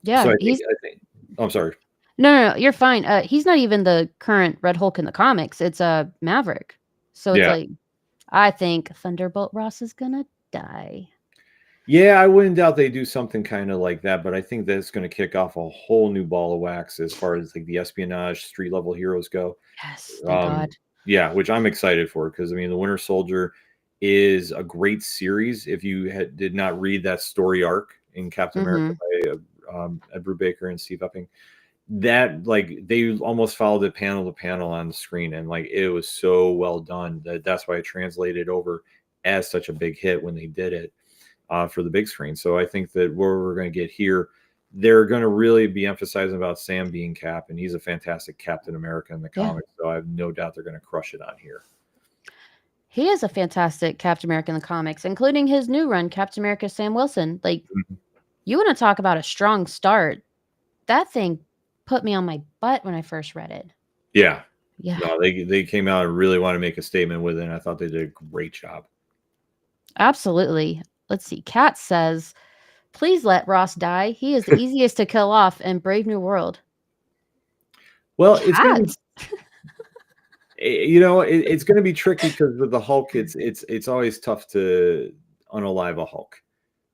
[SPEAKER 1] Yeah,
[SPEAKER 2] so I think I'm sorry.
[SPEAKER 1] No, you're fine. He's not even the current Red Hulk in the comics. It's Maverick. So it's like, I think Thunderbolt Ross is gonna die.
[SPEAKER 2] Yeah, I wouldn't doubt they do something kind of like that, but I think that's going to kick off a whole new ball of wax as far as like the espionage street level heroes go.
[SPEAKER 1] Yes, thank God.
[SPEAKER 2] Yeah, which I'm excited for, because I mean, the Winter Soldier is a great series. If you did not read that story arc in Captain America by Ed Brubaker and Steve Upping, that like they almost followed it panel to panel on the screen, and like it was so well done that's why it translated over as such a big hit when they did it for the big screen. So I think that what we're going to get here, they're going to really be emphasizing about Sam being Cap, and he's a fantastic Captain America in the comics. So I have no doubt they're going to crush it on here.
[SPEAKER 1] He is a fantastic Captain America in the comics, including his new run, Captain America Sam Wilson. Like, you want to talk about a strong start. That thing put me on my butt when I first read it.
[SPEAKER 2] Yeah.
[SPEAKER 1] Yeah.
[SPEAKER 2] No, they came out and really want to make a statement with it, and I thought they did a great job.
[SPEAKER 1] Absolutely. Let's see. Kat says, please let Ross die. He is the easiest to kill off in Brave New World.
[SPEAKER 2] Well, it's going to be, it's going to be tricky, because with the Hulk, it's always tough to unalive a Hulk.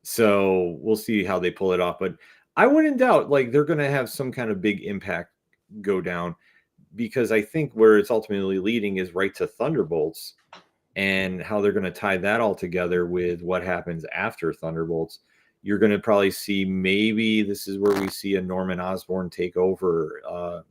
[SPEAKER 2] So we'll see how they pull it off. But I wouldn't doubt like they're going to have some kind of big impact go down, because I think where it's ultimately leading is right to Thunderbolts, and how they're going to tie that all together with what happens after Thunderbolts. You're going to probably see, maybe this is where we see a Norman Osborn take over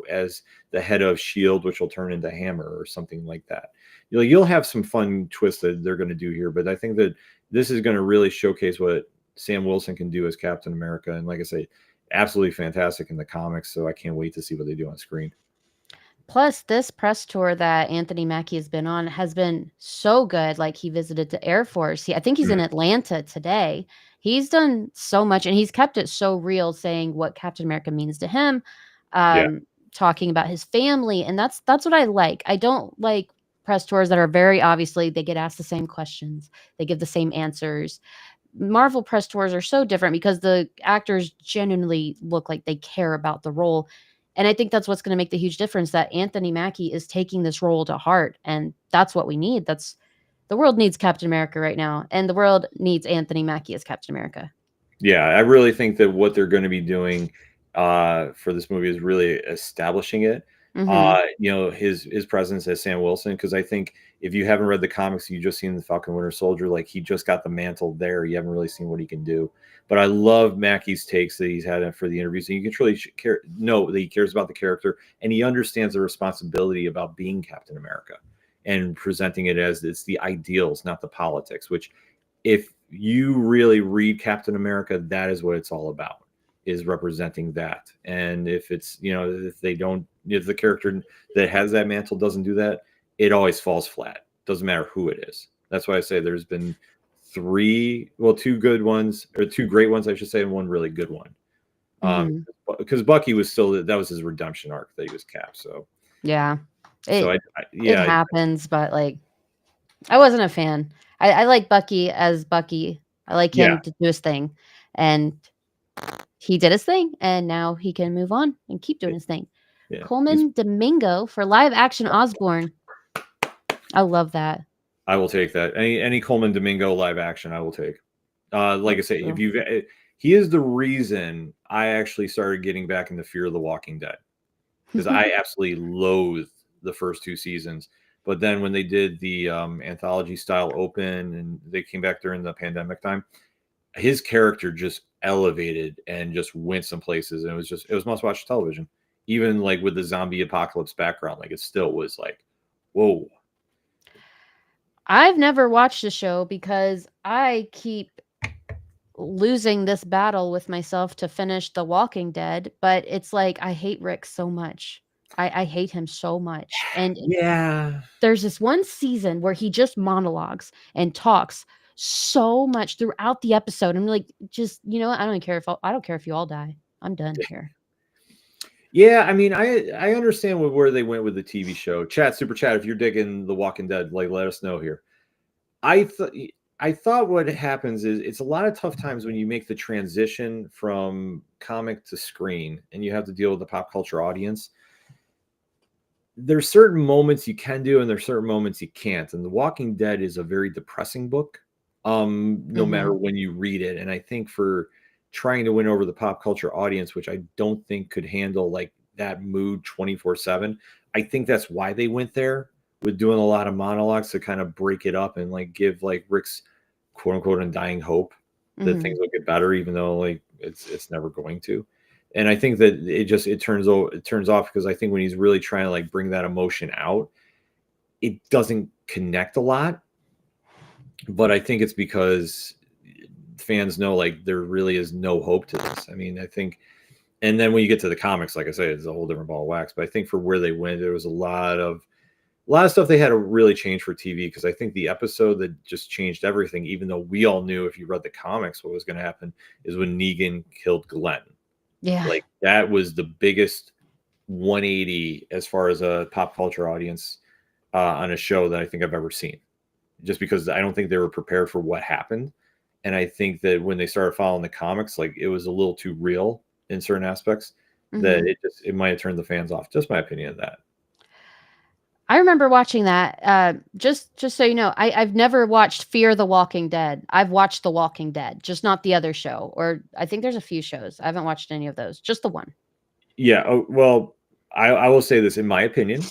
[SPEAKER 2] as the head of Shield, which will turn into Hammer or something like that. You'll have some fun twists that they're going to do here, but I think that this is going to really showcase what Sam Wilson can do as Captain America. And like I say, absolutely fantastic in the comics. So I can't wait to see what they do on screen.
[SPEAKER 1] Plus, this press tour that Anthony Mackie has been on has been so good. Like, he visited the Air Force. I think he's in Atlanta today. He's done so much, and he's kept it so real, saying what Captain America means to him, talking about his family, and that's what I like. I don't like press tours that are very obviously they get asked the same questions, they give the same answers. Marvel press tours are so different because the actors genuinely look like they care about the role. And I think that's what's going to make the huge difference, that Anthony Mackie is taking this role to heart. And that's what we need. The world needs Captain America right now. And the world needs Anthony Mackie as Captain America.
[SPEAKER 2] Yeah, I really think that what they're going to be doing for this movie is really establishing it. His presence as Sam Wilson, because I think if you haven't read the comics, you just seen the Falcon Winter Soldier, like he just got the mantle there. You haven't really seen what he can do. But I love Mackie's takes that he's had for the interviews, and you can truly know that he cares about the character and he understands the responsibility about being Captain America and presenting it as it's the ideals, not the politics. Which, if you really read Captain America, that is what it's all about, is representing that. And if it's if the character that has that mantle doesn't do that, it always falls flat. Doesn't matter who it is. That's why I say there's been two great ones, I should say, and one really good one. Because Bucky was that was his redemption arc that he was Cap. So
[SPEAKER 1] yeah, it happens, but like, I wasn't a fan. I like Bucky as Bucky. I like him to do his thing, and he did his thing, and now he can move on and keep doing his thing. Yeah. Coleman Domingo for live action Osborn. I love that.
[SPEAKER 2] I will take that. Any Coleman Domingo live action, I will take. Like I say, he is the reason I actually started getting back into Fear of the Walking Dead, because I absolutely loathed the first 2 seasons. But then when they did the anthology style open and they came back during the pandemic time, his character just elevated and just went some places, and it was must watch television. Even like with the zombie apocalypse background, like it still was like, whoa.
[SPEAKER 1] I've never watched the show because I keep losing this battle with myself to finish The Walking Dead, but it's like I hate Rick so much. I hate him so much. And there's this one season where he just monologues and talks so much throughout the episode. I'm like, just, I don't care if you all die. I'm done here.
[SPEAKER 2] Yeah, I mean, I understand where they went with the TV show. Super chat, if you're digging The Walking Dead, like, let us know here. I thought what happens is it's a lot of tough times when you make the transition from comic to screen and you have to deal with the pop culture audience. There's certain moments you can do and there's certain moments you can't. And The Walking Dead is a very depressing book, no matter when you read it. And I think for trying to win over the pop culture audience, which I don't think could handle like that mood 24/7. I think that's why they went there with doing a lot of monologues to kind of break it up and like give like Rick's quote unquote undying hope that things will get better, even though like it's never going to. And I think that it turns off because I think when he's really trying to like bring that emotion out, it doesn't connect a lot. But I think it's because fans know like there really is no hope to this. I mean, I think, and then when you get to the comics, like I say, it's a whole different ball of wax. But I think for where they went, there was a lot of stuff they had to really change for TV, because I think the episode that just changed everything, even though we all knew if you read the comics what was going to happen, is when Negan killed Glenn.
[SPEAKER 1] Yeah,
[SPEAKER 2] like that was the biggest 180 as far as a pop culture audience on a show that I think I've ever seen. Just because I don't think they were prepared for what happened. And I think that when they started following the comics, like it was a little too real in certain aspects that it might have turned the fans off. Just my opinion of that.
[SPEAKER 1] I remember watching that. Just so you know, I've never watched Fear the Walking Dead. I've watched The Walking Dead, just not the other show. Or I think there's a few shows. I haven't watched any of those. Just the one.
[SPEAKER 2] Yeah. Oh, well, I will say this in my opinion.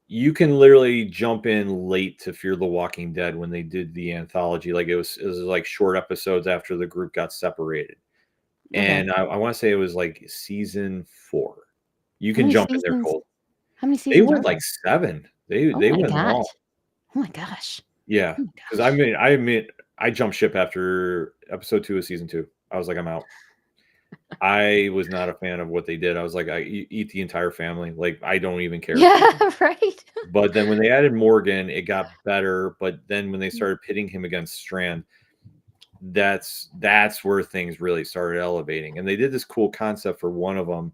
[SPEAKER 2] You can literally jump in late to Fear the Walking Dead when they did the anthology. Like it was like short episodes after the group got separated. Okay. And I want to say it was like season 4. You
[SPEAKER 1] How
[SPEAKER 2] can
[SPEAKER 1] many
[SPEAKER 2] jump in there
[SPEAKER 1] seasons?
[SPEAKER 2] cold.
[SPEAKER 1] How many
[SPEAKER 2] They
[SPEAKER 1] seasons are
[SPEAKER 2] went like
[SPEAKER 1] there?
[SPEAKER 2] 7. They
[SPEAKER 1] Oh
[SPEAKER 2] they
[SPEAKER 1] my
[SPEAKER 2] went
[SPEAKER 1] gosh.
[SPEAKER 2] long.
[SPEAKER 1] Oh my gosh.
[SPEAKER 2] Yeah,
[SPEAKER 1] Oh my
[SPEAKER 2] because
[SPEAKER 1] gosh.
[SPEAKER 2] I admit I jumped ship after episode 2 of season 2. I was like, "I'm out." I was not a fan of what they did. I was like, "I eat the entire family." Like, I don't even care.
[SPEAKER 1] Yeah, right.
[SPEAKER 2] But then when they added Morgan, it got better, but then when they started pitting him against Strand, that's where things really started elevating. And they did this cool concept for one of them.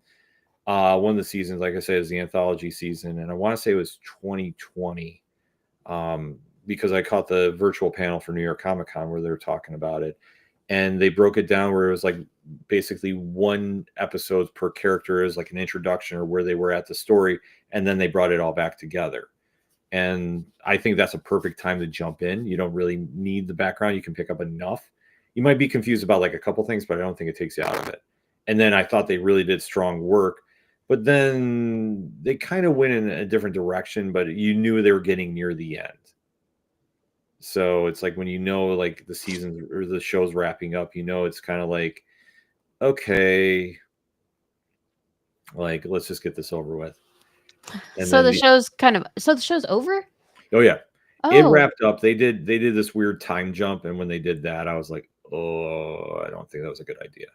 [SPEAKER 2] One of the seasons, like I said, is the anthology season, and I want to say it was 2020, because I caught the virtual panel for New York Comic Con where they were talking about it, and they broke it down where it was like basically one episode per character is like an introduction or where they were at the story, and then they brought it all back together. And I think that's a perfect time to jump in. You don't really need the background. You can pick up enough. You might be confused about like a couple things, but I don't think it takes you out of it. And then I thought they really did strong work, but then they kind of went in a different direction, but you knew they were getting near the end. So it's like when you know like the season or the show's wrapping up, you know it's kind of like, okay, like let's just get this over with. And
[SPEAKER 1] So
[SPEAKER 2] then
[SPEAKER 1] the show's over?
[SPEAKER 2] oh yeah, it
[SPEAKER 1] Oh.
[SPEAKER 2] wrapped up. They did this weird time jump, and when they did that, I was like, oh, I don't think that was a good idea.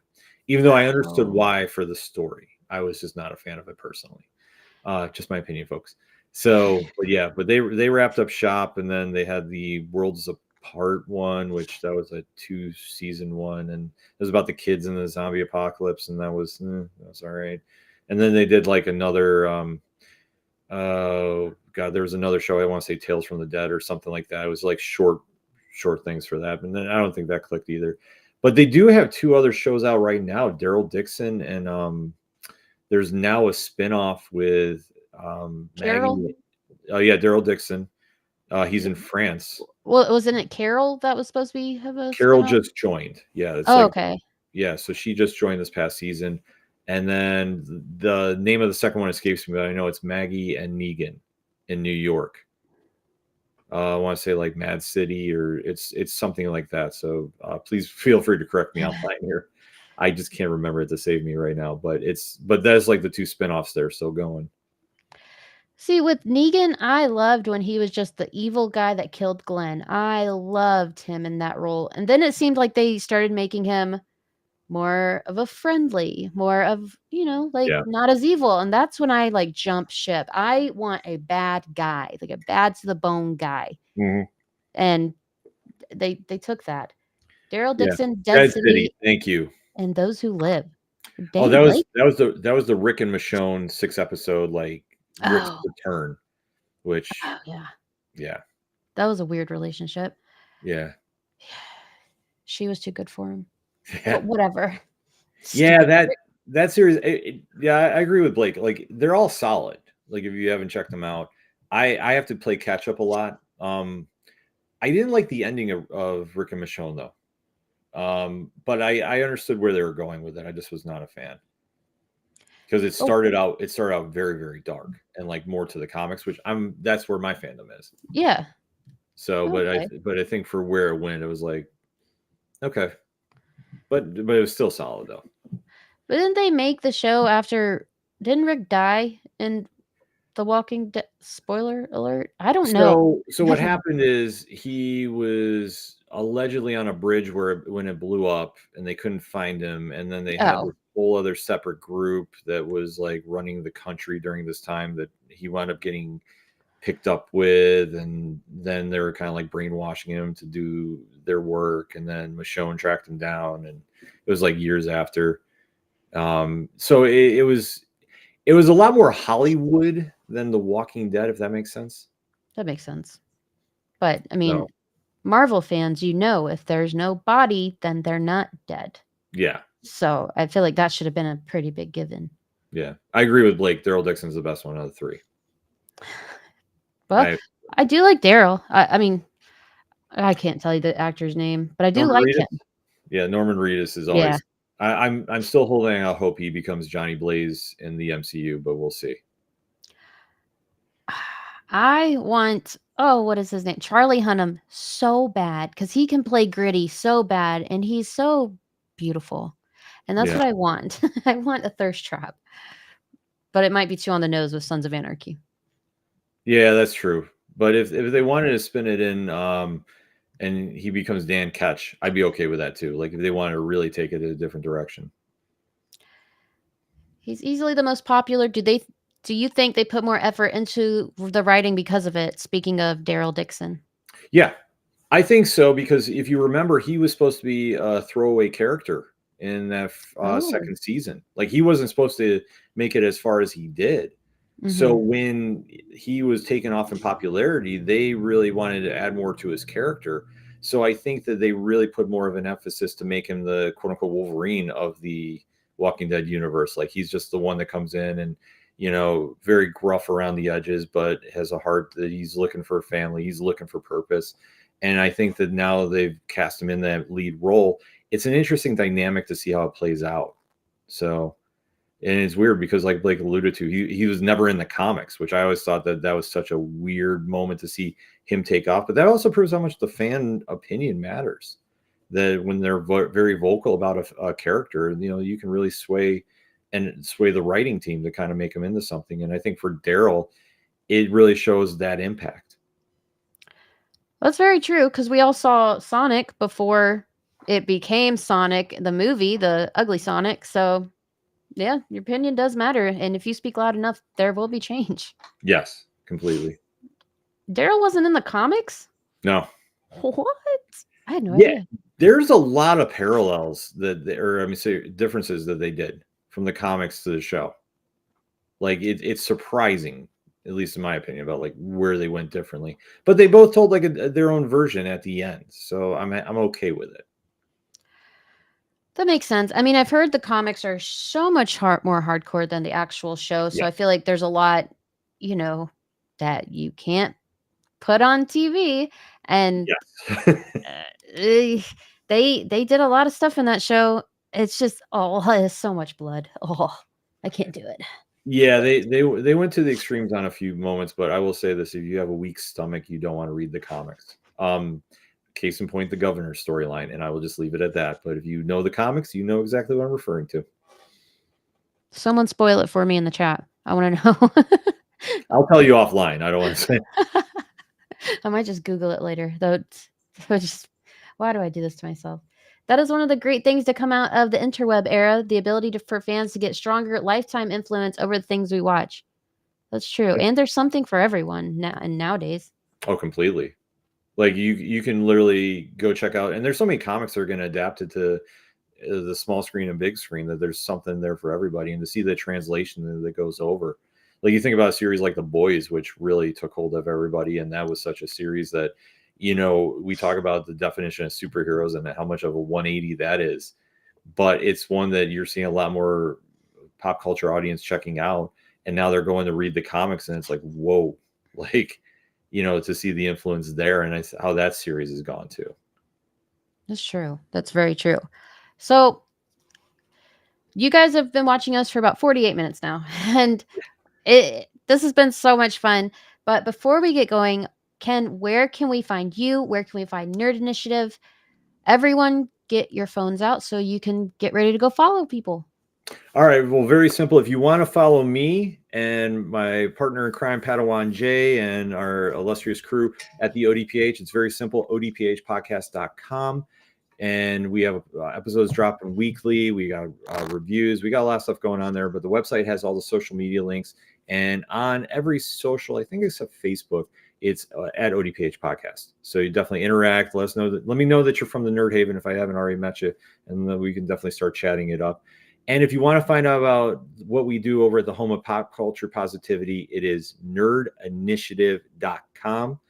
[SPEAKER 2] Even though I understood
[SPEAKER 1] Oh.
[SPEAKER 2] why for the story, I was just not a fan of it personally. Just my opinion, folks. So, but yeah, but they wrapped up shop, and then they had the Worlds Apart one, which that was a 2-season one, and it was about the kids in the zombie apocalypse, and that was all right. And then they did like another oh god, there was another show, I want to say Tales from the Dead or something like that. It was like short things for that, and then I don't think that clicked either. But they do have 2 other shows out right now, Daryl Dixon, and there's now a spin-off with
[SPEAKER 1] Carol?
[SPEAKER 2] Maggie. Oh yeah, Daryl Dixon. He's in France.
[SPEAKER 1] Well, wasn't it Carol that was supposed to have a
[SPEAKER 2] Carol
[SPEAKER 1] spinoff?
[SPEAKER 2] just joined. Yeah, it's
[SPEAKER 1] Oh,
[SPEAKER 2] like,
[SPEAKER 1] okay.
[SPEAKER 2] yeah, so she just joined this past season. And then the name of the second one escapes me, but I know it's Maggie and Negan in New York. I want to say like Mad City, or it's something like that. So please feel free to correct me online here. I just can't remember it to save me right now. But that's like the 2 spinoffs that are still going.
[SPEAKER 1] See, with Negan, I loved when he was just the evil guy that killed Glenn. I loved him in that role. And then it seemed like they started making him more of a friendly, more of, like
[SPEAKER 2] Yeah.
[SPEAKER 1] not as evil. And that's when I like jump ship. I want a bad guy, like a bad to the bone guy.
[SPEAKER 2] Mhm.
[SPEAKER 1] And they took that. Daryl
[SPEAKER 2] Yeah.
[SPEAKER 1] Dixon, Dead
[SPEAKER 2] Dead City.
[SPEAKER 1] City,
[SPEAKER 2] Thank you.
[SPEAKER 1] and Those Who Live.
[SPEAKER 2] Oh,
[SPEAKER 1] Dane Blake.
[SPEAKER 2] that was the Rick and Michonne 6 episode like Rick's
[SPEAKER 1] Oh,
[SPEAKER 2] return, which
[SPEAKER 1] oh yeah.
[SPEAKER 2] yeah.
[SPEAKER 1] That was a weird relationship.
[SPEAKER 2] Yeah.
[SPEAKER 1] She was too good for him.
[SPEAKER 2] Yeah.
[SPEAKER 1] But whatever.
[SPEAKER 2] Yeah,
[SPEAKER 1] Stupid
[SPEAKER 2] that series, yeah, I agree with Blake. Like they're all solid. Like if you haven't checked them out, I have to play catch up a lot. I didn't like the ending of Rick and Michonne though. But I understood where they were going with it. I just was not a fan because it started out very very dark and like more to the comics, which that's where my fandom is.
[SPEAKER 1] Yeah.
[SPEAKER 2] So,
[SPEAKER 1] Okay.
[SPEAKER 2] but I think for where it went, it was like okay, but it was still solid though.
[SPEAKER 1] But didn't they make the show after? Didn't Rick die in The Walking Dead? Spoiler alert. I don't know.
[SPEAKER 2] So what happened is he was allegedly on a bridge when it blew up and they couldn't find him, and then they had
[SPEAKER 1] Oh.
[SPEAKER 2] this whole other separate group that was like running the country during this time that he wound up getting picked up with, and then they were kind of like brainwashing him to do their work, and then Michonne tracked him down, and it was like years after. So it was a lot more Hollywood than The Walking Dead, if that makes sense.
[SPEAKER 1] That makes sense. But I mean,
[SPEAKER 2] So
[SPEAKER 1] Marvel fans, if there's no body, then they're not dead.
[SPEAKER 2] yeah.
[SPEAKER 1] So I feel like that should have been a pretty big given.
[SPEAKER 2] Yeah, I agree with Blake. Daryl Dixon's the best one out of the 3.
[SPEAKER 1] Well, I do like Daryl. I mean, I can't tell you the actor's name, but I do
[SPEAKER 2] Norman
[SPEAKER 1] like
[SPEAKER 2] Reedus?
[SPEAKER 1] him.
[SPEAKER 2] Yeah, Norman Reedus is
[SPEAKER 1] Yeah.
[SPEAKER 2] always. I'm still holding out hope he becomes Johnny Blaze in the MCU, but we'll see.
[SPEAKER 1] I want what is his name? Charlie Hunnam so bad because he can play gritty so bad and he's so beautiful. And that's
[SPEAKER 2] Yeah.
[SPEAKER 1] what I want. I want a thirst trap. but it might be too on the nose with Sons of Anarchy.
[SPEAKER 2] Yeah, that's true. But if they wanted to spin it in, and he becomes Dan Ketch, I'd be okay with that too. Like if they wanted to really take it in a different direction.
[SPEAKER 1] He's easily the most popular. Do you think they put more effort into the writing because of it? Speaking of Daryl Dixon.
[SPEAKER 2] Yeah, I think so, because if you remember, he was supposed to be a throwaway character in that
[SPEAKER 1] Oh.
[SPEAKER 2] second season. Like he wasn't supposed to make it as far as he did. So
[SPEAKER 1] Mhm.
[SPEAKER 2] when he was taken off in popularity, they really wanted to add more to his character. So I think that they really put more of an emphasis to make him the quote unquote Wolverine of the Walking Dead universe. Like he's just the one that comes in and, very gruff around the edges, but has a heart that he's looking for a family. He's looking for purpose. And I think that now they've cast him in that lead role. It's an interesting dynamic to see how it plays out. So, and it's weird because, like Blake alluded to, he was never in the comics, which I always thought that was such a weird moment to see him take off. But that also proves how much the fan opinion matters. That when they're very vocal about a character, you can really sway the writing team to kind of make him into something. And I think for Daryl, it really shows that impact.
[SPEAKER 1] That's very true because we all saw Sonic before it became Sonic, the movie, the ugly Sonic. So, yeah, your opinion does matter. And if you speak loud enough, there will be change.
[SPEAKER 2] Yes, completely.
[SPEAKER 1] Daryl wasn't in the comics?
[SPEAKER 2] No.
[SPEAKER 1] What? I had no
[SPEAKER 2] Yeah,
[SPEAKER 1] idea.
[SPEAKER 2] there's a lot of parallels or I mean, say differences that they did from the comics to the show. Like it's surprising, at least in my opinion, about like where they went differently. But they both told like their own version at the end, so I'm okay with it.
[SPEAKER 1] That makes sense. I mean, I've heard the comics are so much more hardcore than the actual show. So
[SPEAKER 2] Yeah.
[SPEAKER 1] I feel like there's a lot, you know, that you can't put on TV. And
[SPEAKER 2] Yes.
[SPEAKER 1] eh, they did a lot of stuff in that show. It's just it's so much blood. Oh, I can't do it.
[SPEAKER 2] Yeah, they went to the extremes on a few moments, but I will say this: if you have a weak stomach, you don't want to read the comics. Case in point, the governor storyline, and I will just leave it at that. But if you know the comics, you know exactly what I'm referring to.
[SPEAKER 1] Someone spoil it for me in the chat. I want to know.
[SPEAKER 2] I'll tell you offline. I don't want to say.
[SPEAKER 1] I might just Google it later. Though, just why do I do this to myself? That is one of the great things to come out of the interweb era: the ability for fans to get stronger lifetime influence over the things we watch. That's true, and there's something for everyone now and nowadays.
[SPEAKER 2] Oh, completely. Like you can literally go check out, and there's so many comics that are going to adapt it to the small screen and big screen, that there's something there for everybody, and to see the translation that goes over. Like you think about a series like The Boys, which really took hold of everybody, and that was such a series that we talk about the definition of superheroes and how much of a 180 that is, but it's one that you're seeing a lot more pop culture audience checking out, and now they're going to read the comics, and it's like, whoa, like to see the influence there, and how that series has gone too.
[SPEAKER 1] That's true. That's very true. So, you guys have been watching us for about 48 minutes now, and this has been so much fun. But before we get going, Ken, where can we find you? Where can we find Nerd Initiative? Everyone, get your phones out so you can get ready to go follow people.
[SPEAKER 2] All right. Well, very simple. If you want to follow me and my partner in crime, Padawan Jay, and our illustrious crew at the ODPH, it's very simple: odphpodcast.com. And we have episodes dropping weekly. We got reviews. We got a lot of stuff going on there, but the website has all the social media links. And on every social, I think except Facebook, it's at ODPH Podcast. So you definitely interact. Let me know that you're from the Nerd Haven if I haven't already met you, and then we can definitely start chatting it up. And if you want to find out about what we do over at the home of pop culture positivity, it is nerdinitiative.com.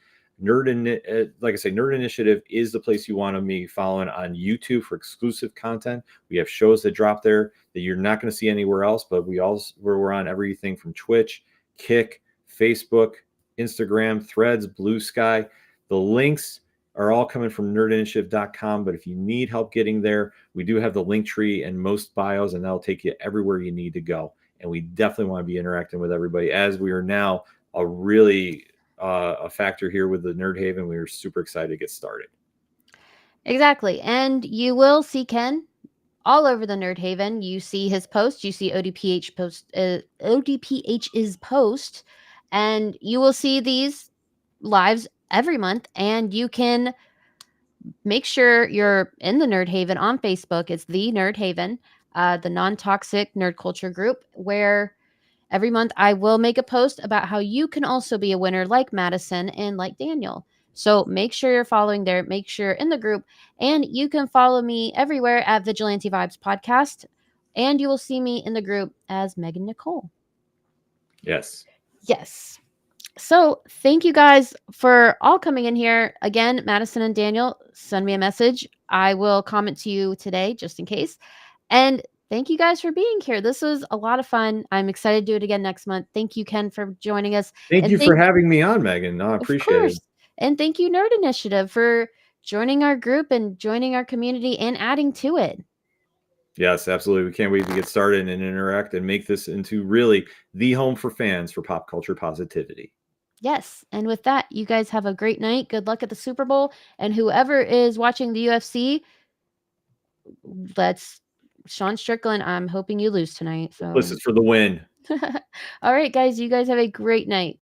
[SPEAKER 2] Like I say, Nerd Initiative is the place you want to be following on YouTube for exclusive content. We have shows that drop there that you're not going to see anywhere else, but we're on everything from Twitch, Kick, Facebook, Instagram, Threads, Blue Sky. The links are all coming from nerdinitiative.com. But if you need help getting there, we do have the link tree in most bios, and that'll take you everywhere you need to go. And we definitely want to be interacting with everybody, as we are now a really a factor here with the Nerd Haven. We are super excited to get started.
[SPEAKER 1] Exactly. And you will see Ken all over the Nerd Haven. You see his post, you see ODPH's post, and you will see these lives every month. And you can make sure you're in the Nerd Haven on Facebook. It's the Nerd Haven, the non-toxic nerd culture group, where every month I will make a post about how you can also be a winner like Madison and like Daniel. So make sure you're following there, make sure you're in the group, and you can follow me everywhere at Vigilante Vibes Podcast, and you will see me in the group as Megan Nicole.
[SPEAKER 2] Yes.
[SPEAKER 1] Yes. So thank you guys for all coming in here. Again, Madison and Daniel, send me a message. I will comment to you today just in case. And thank you guys for being here. This was a lot of fun. I'm excited to do it again next month. Thank you, Ken, for joining us.
[SPEAKER 2] Thank
[SPEAKER 1] And
[SPEAKER 2] you for having me on, Megan. No, I appreciate it.
[SPEAKER 1] And thank you, Nerd Initiative, for joining our group and joining our community and adding to it.
[SPEAKER 2] Yes, absolutely. We can't wait to get started and interact and make this into really the home for fans for pop culture positivity.
[SPEAKER 1] Yes. And with that, you guys have a great night. Good luck at the Super Bowl. And whoever is watching the UFC, let's Sean Strickland. I'm hoping you lose tonight. So
[SPEAKER 2] This is for the win.
[SPEAKER 1] all right, guys, you guys have a great night.